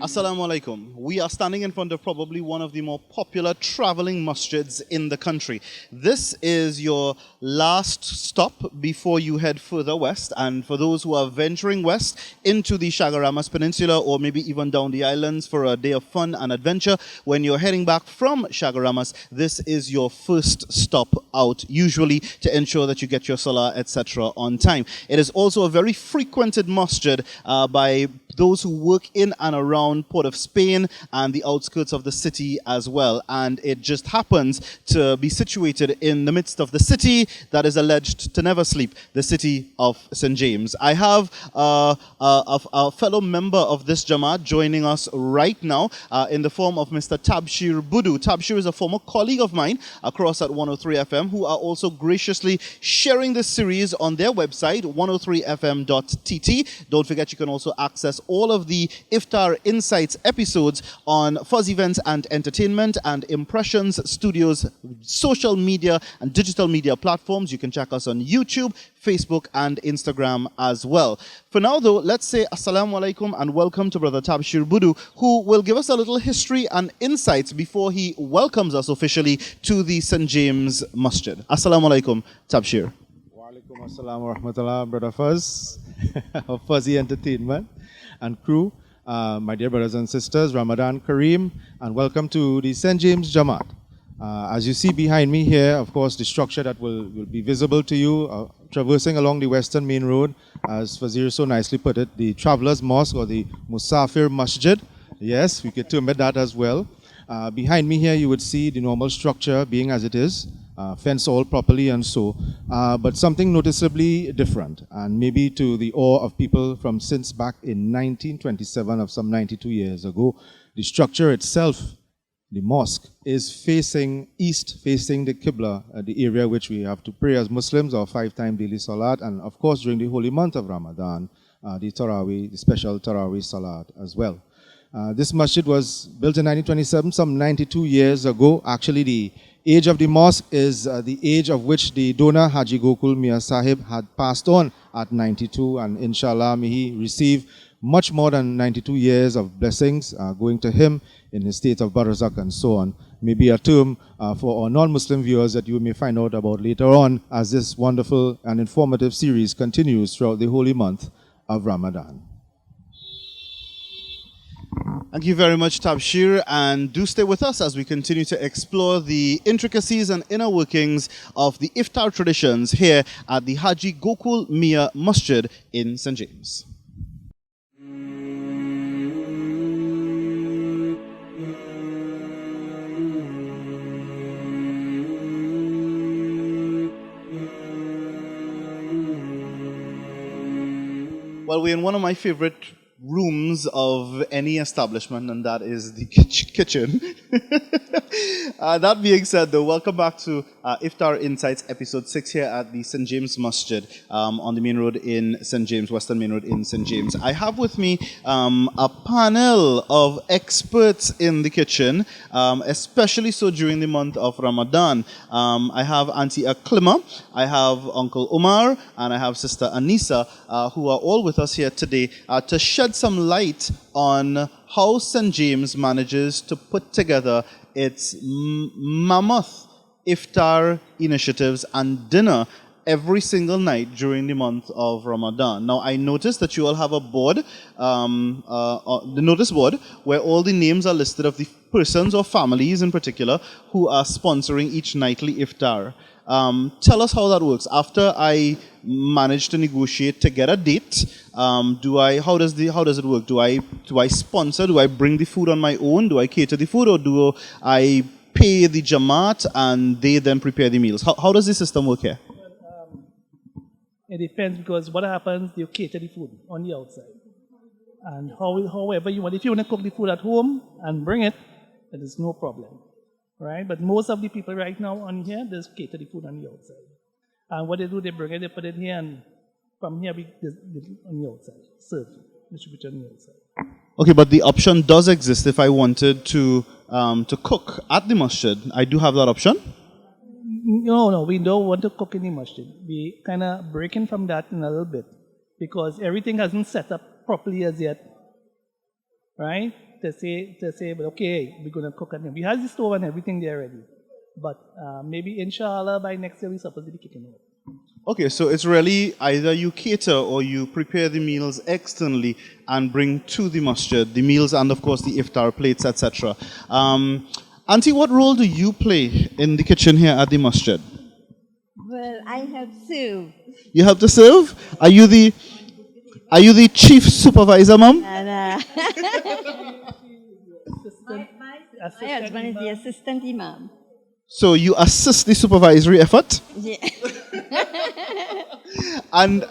Assalamu alaikum. We are standing in front of probably one of the more popular traveling masjids in the country. This is your last stop before you head further west. And for those who are venturing west into the Shagaramas Peninsula or maybe even down the islands for a day of fun and adventure, when you're heading back from Shagaramas, this is your first stop out, usually to ensure that you get your salah, etc. on time. It is also a very frequented masjid by those who work in and around Port of Spain and the outskirts of the city as well. And it just happens to be situated in the midst of the city that is alleged to never sleep, the city of St. James. I have a fellow member of this Jamaat joining us right now in the form of Mr. Tabshir Boodoo. Tabshir is a former colleague of mine across at 103 FM who are also graciously sharing this series on their website, 103fm.tt. Don't forget you can also access all of the Iftar Insights episodes on Fuzz Events and Entertainment and Impressions Studios social media and digital media platforms. You can check us on YouTube, Facebook and Instagram as well. For now though, let's say Assalamu alaikum and welcome to Brother Tabshir Boodoo, who will give us a little history and insights before he welcomes us officially to the St. James Masjid. Assalamu alaikum, Tabshir. Wa alaikum assalam wa rahmatullah, Brother Fuzz, of Fuzzy Entertainment and crew. My dear brothers and sisters, Ramadan Kareem, and welcome to the St. James Jamaat. As you see behind me here, of course, the structure that will be visible to you, traversing along the Western Main Road, as Fazeer so nicely put it, the Travelers Mosque or the Musafir Masjid. Yes, we could term it that as well. Behind me here, you would see the normal structure being as it is, fenced all properly and so, but something noticeably different, and maybe to the awe of people from since back in 1927, of some 92 years ago. The structure itself, the mosque, is facing east, facing the Qibla, the area which we have to pray as Muslims, our 5-time daily salat, and of course during the holy month of Ramadan, the Taraweeh, the special Taraweeh salat as well. This masjid was built in 1927, some 92 years ago. Actually, the age of the mosque is the age of which the donor, Haji Gokool Meah Sahib, had passed on at 92, and inshallah may he receive much more than 92 years of blessings going to him in his state of barzakh and so on. Maybe a term for our non-Muslim viewers that you may find out about later on as this wonderful and informative series continues throughout the holy month of Ramadan. Thank you very much, Tabshir, and do stay with us as we continue to explore the intricacies and inner workings of the iftar traditions here at the Haji Gokool Meah Masjid in St. James. Well, we're in one of my favorite rooms of any establishment, and that is the kitchen. That being said, though, welcome back to Iftar Insights episode 6 here at the St. James Masjid on the main road in St. James, Western Main Road in St. James. I have with me a panel of experts in the kitchen, especially so during the month of Ramadan. I have Auntie Aklima, I have Uncle Umar, and I have Sister Anisa, who are all with us here today to shed some light on how St. James manages to put together its mammoth iftar initiatives and dinner every single night during the month of Ramadan. Now, I noticed that you all have a board, the notice board, where all the names are listed of the persons or families in particular who are sponsoring each nightly iftar. Tell us how that works. After I manage to negotiate to get a date, how does it work? Do I sponsor? Do I bring the food on my own? Do I cater the food, or do I pay the Jamaat and they then prepare the meals? How does the system work here? It depends, because what happens, you cater the food on the outside. And however you want, if you want to cook the food at home and bring it, that is no problem. Right? But most of the people right now on here, they cater the food on the outside. And what they do, they bring it, they put it here, and from here, we on the outside, serve, distribute on the outside. Okay, but the option does exist if I wanted to cook at the masjid. I do have that option? No, we don't want to cook in the masjid. We kind of breaking from that in a little bit, because everything hasn't set up properly as yet. Right? to say, but okay, we're gonna cook and we have the stove and everything there ready. But maybe inshallah by next year we're supposed to be kicking it. Okay, so it's really either you cater or you prepare the meals externally and bring to the masjid, the meals and of course the iftar plates, etc. Auntie, what role do you play in the kitchen here at the masjid? Well, I have served. You help to serve? Are you the chief supervisor, ma'am? And, my husband is the assistant imam. So you assist the supervisory effort? Yeah. And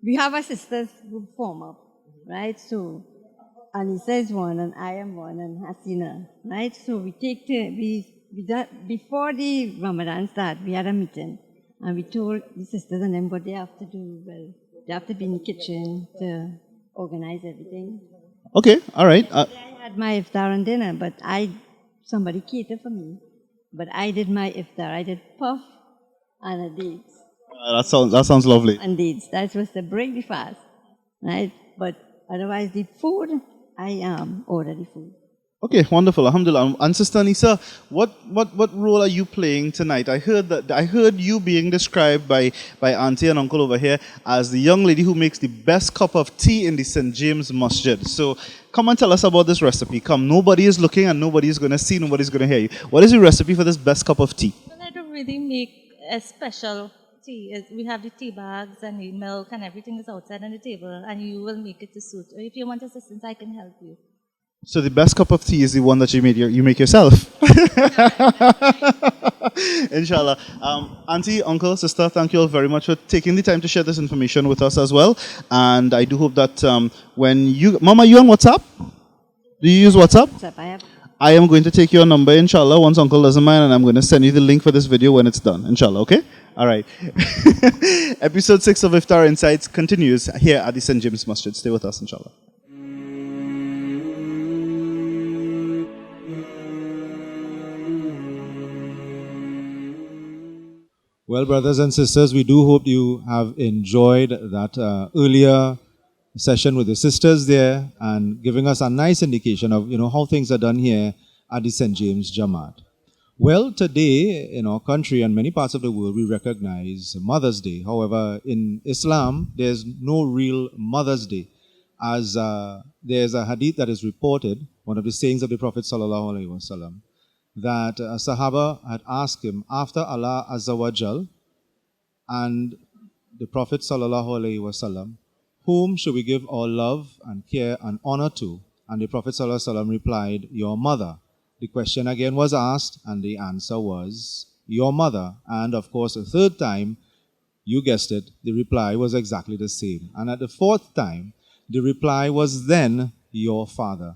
We have a sisters group form up, right? So Anissa is one and I am one and Hasina, right? So we take before the Ramadan start, we had a meeting and we told the sisters and them what they have to do. Well, they have to be in the kitchen to organize everything. okay, all right. I had my iftar and dinner, but somebody catered for me. But I did my iftar. I did puff and a dates. That sounds lovely. And dates. That was to break the fast, right? But otherwise, the food, I order the food. Okay, wonderful. Alhamdulillah. And Sister Anissa, what role are you playing tonight? I heard you being described by Auntie and Uncle over here as the young lady who makes the best cup of tea in the St. James Masjid. So come and tell us about this recipe. Come, nobody is looking and nobody is going to see, nobody's going to hear you. What is the recipe for this best cup of tea? Well, I don't really make a special tea. We have the tea bags and the milk and everything is outside on the table and you will make it to suit. Or if you want assistance, I can help you. So the best cup of tea is the one that you make yourself. Inshallah. Auntie, uncle, sister, thank you all very much for taking the time to share this information with us as well. And I do hope that Mama, you on WhatsApp? Do you use WhatsApp? I am going to take your number, inshallah, once uncle doesn't mind, and I'm going to send you the link for this video when it's done, inshallah, okay? All right. Episode 6 of Iftar Insights continues here at the St. James Masjid. Stay with us, inshallah. Well, brothers and sisters, we do hope you have enjoyed that earlier session with the sisters there and giving us a nice indication of, how things are done here at the St. James Jamaat. Well, today in our country and many parts of the world, we recognize Mother's Day. However, in Islam, there's no real Mother's Day, as there's a hadith that is reported, one of the sayings of the Prophet ﷺ, that a Sahaba had asked him, after Allah Azza wa Jal and the Prophet ﷺ, whom should we give our love and care and honor to? And the Prophet ﷺ replied, your mother. The question again was asked, and the answer was, your mother. And of course, the third time, you guessed it, the reply was exactly the same. And at the fourth time, the reply was then, your father.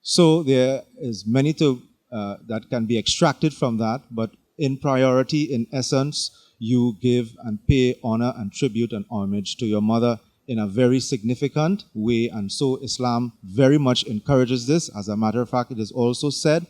So there is many that can be extracted from that, but in priority, in essence, you give and pay honor and tribute and homage to your mother in a very significant way, and so Islam very much encourages this. As a matter of fact, it is also said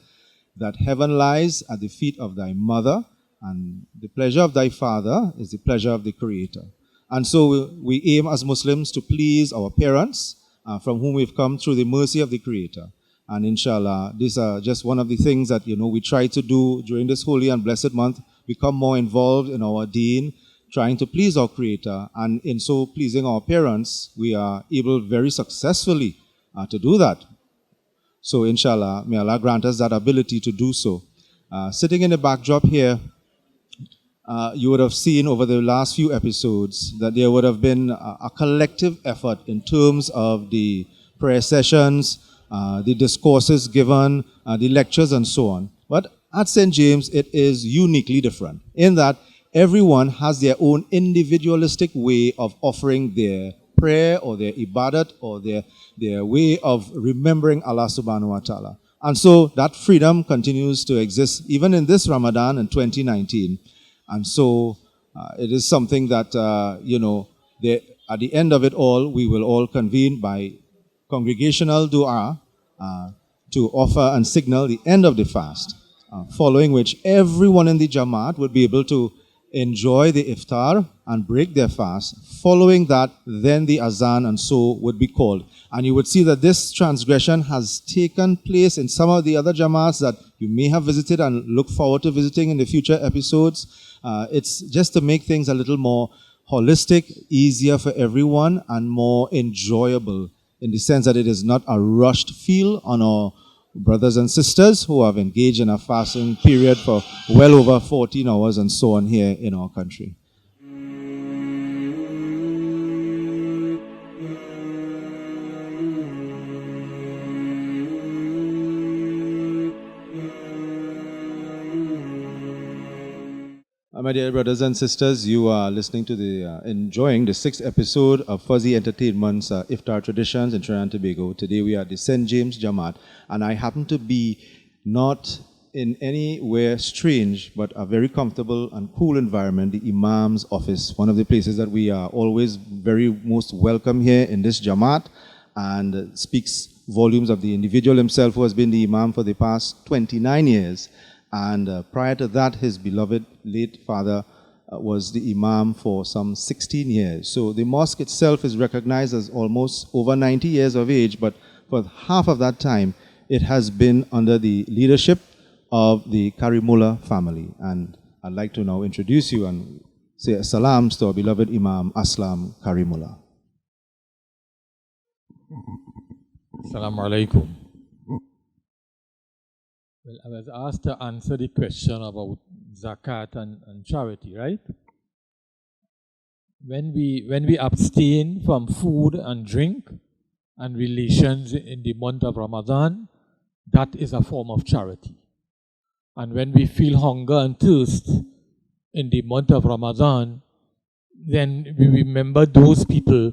that heaven lies at the feet of thy mother, and the pleasure of thy father is the pleasure of the Creator. And so we aim as Muslims to please our parents, from whom we've come through the mercy of the Creator. And inshallah, these are just one of the things that, we try to do during this holy and blessed month, become more involved in our deen, trying to please our Creator. And in so pleasing our parents, we are able very successfully to do that. So inshallah, may Allah grant us that ability to do so. Sitting in the backdrop here, you would have seen over the last few episodes that there would have been a collective effort in terms of the prayer sessions, the discourses given, the lectures and so on. But at St. James, it is uniquely different in that everyone has their own individualistic way of offering their prayer or their ibadat or their way of remembering Allah subhanahu wa ta'ala. And so that freedom continues to exist even in this Ramadan in 2019. And so it is something that, at the end of it all, we will all convene by congregational dua to offer and signal the end of the fast, following which everyone in the Jamaat would be able to enjoy the iftar and break their fast. Following that, then the azan and so would be called. And you would see that this transgression has taken place in some of the other Jamaats that you may have visited and look forward to visiting in the future episodes. It's just to make things a little more holistic, easier for everyone, and more enjoyable in the sense that it is not a rushed feel on our brothers and sisters who have engaged in a fasting period for well over 14 hours and so on here in our country. My dear brothers and sisters, you are listening to enjoying the 6th episode of Fuzzy Entertainment's Iftar Traditions in Trinidad Tobago. Today we are at the St. James Jamaat, and I happen to be not in anywhere strange, but a very comfortable and cool environment, the Imam's office, one of the places that we are always very most welcome here in this Jamaat, and speaks volumes of the individual himself who has been the Imam for the past 29 years. And prior to that, his beloved late father was the Imam for some 16 years. So the mosque itself is recognized as almost over 90 years of age, but for half of that time, it has been under the leadership of the Karimullah family. And I'd like to now introduce you and say salams to our beloved Imam Aslam Karimullah. Assalamu alaikum. Well, I was asked to answer the question about zakat and charity, right? When we abstain from food and drink and relations in the month of Ramadan, that is a form of charity. And when we feel hunger and thirst in the month of Ramadan, then we remember those people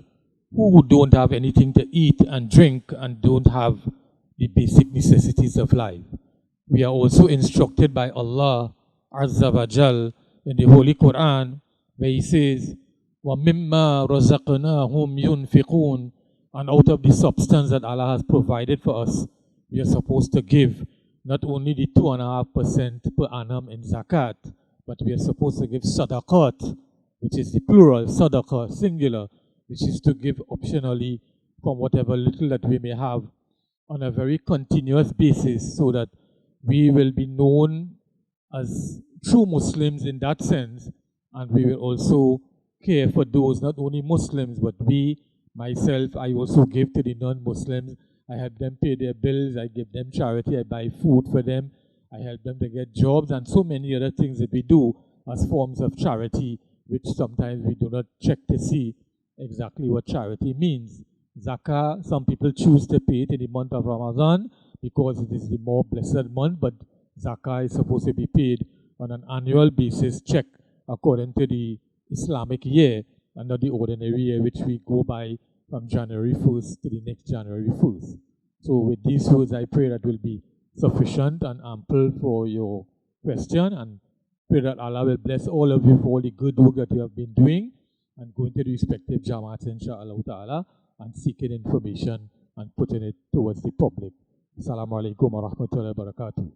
who don't have anything to eat and drink and don't have the basic necessities of life. We are also instructed by Allah Azza wa Jal in the Holy Quran, where He says, وَمِمَّا رَزَقْنَاهُمْ يُنْفِقُونَ, and out of the substance that Allah has provided for us, we are supposed to give not only the 2.5% per annum in zakat, but we are supposed to give sadaqat, which is the plural, sadaqah, singular, which is to give optionally from whatever little that we may have on a very continuous basis, so that we will be known as true Muslims in that sense, and we will also care for those, not only Muslims, but myself, I also give to the non-Muslims. I help them pay their bills, I give them charity, I buy food for them, I help them to get jobs, and so many other things that we do as forms of charity, which sometimes we do not check to see exactly what charity means. Zakah, some people choose to pay it in the month of Ramadan, because it is the more blessed month, but zakah is supposed to be paid on an annual basis, check according to the Islamic year, and not the ordinary year, which we go by from January 1st to the next January 1st. So with these words, I pray that will be sufficient and ample for your question, and pray that Allah will bless all of you for all the good work that you have been doing, and going to the respective Jamaats, inshallah ta'ala, and seeking information and putting it towards the public. Assalamu alaikum wa rahmatullahi wa barakatuh.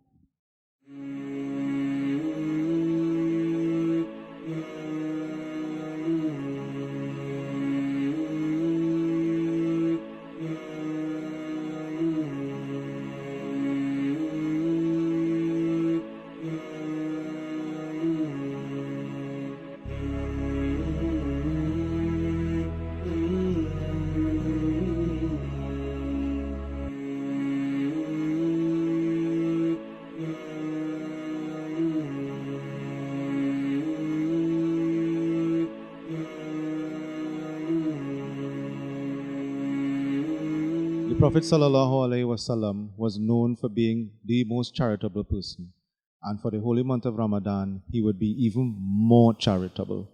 The Prophet ﷺ was known for being the most charitable person. And for the holy month of Ramadan, he would be even more charitable.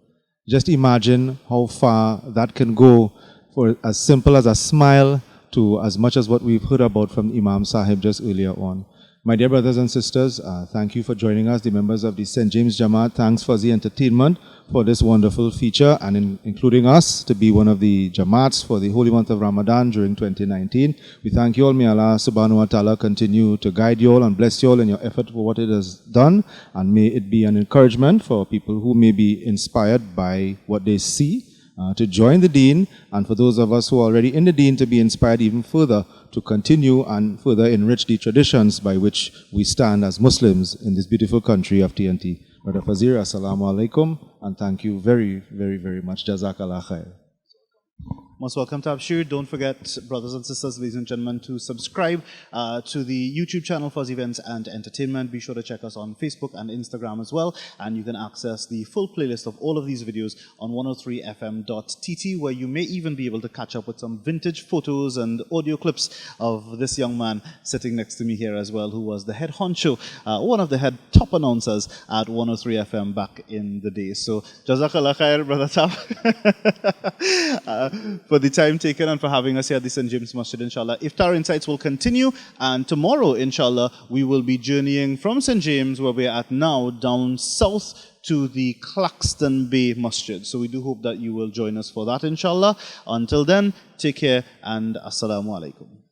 Just imagine how far that can go, for as simple as a smile to as much as what we've heard about from Imam Sahib just earlier on. My dear brothers and sisters, thank you for joining us, the members of the St. James Jamaat. Thanks for the entertainment for this wonderful feature and including us to be one of the Jamaats for the holy month of Ramadan during 2019. We thank you all. May Allah subhanahu wa ta'ala continue to guide you all and bless you all in your effort for what it has done, and may it be an encouragement for people who may be inspired by what they see to join the Deen, and for those of us who are already in the Deen to be inspired even further to continue and further enrich the traditions by which we stand as Muslims in this beautiful country of TNT. Brother Fazeer, assalamu alaikum, and thank you very, very, very much. Jazakallah khair. Most welcome, Tabshir. Don't forget, brothers and sisters, ladies and gentlemen, to subscribe to the YouTube channel for Events and Entertainment. Be sure to check us on Facebook and Instagram as well. And you can access the full playlist of all of these videos on 103fm.tt, where you may even be able to catch up with some vintage photos and audio clips of this young man sitting next to me here as well, who was the head honcho, one of the head top announcers at 103FM back in the day. So, Jazakallah khair, Brother Tab. For the time taken and for having us here at the St. James Masjid, inshallah. Iftar Insights will continue, and tomorrow, inshallah, we will be journeying from St. James, where we're at now, down south to the Claxton Bay Masjid. So we do hope that you will join us for that, inshallah. Until then, take care and assalamu alaikum.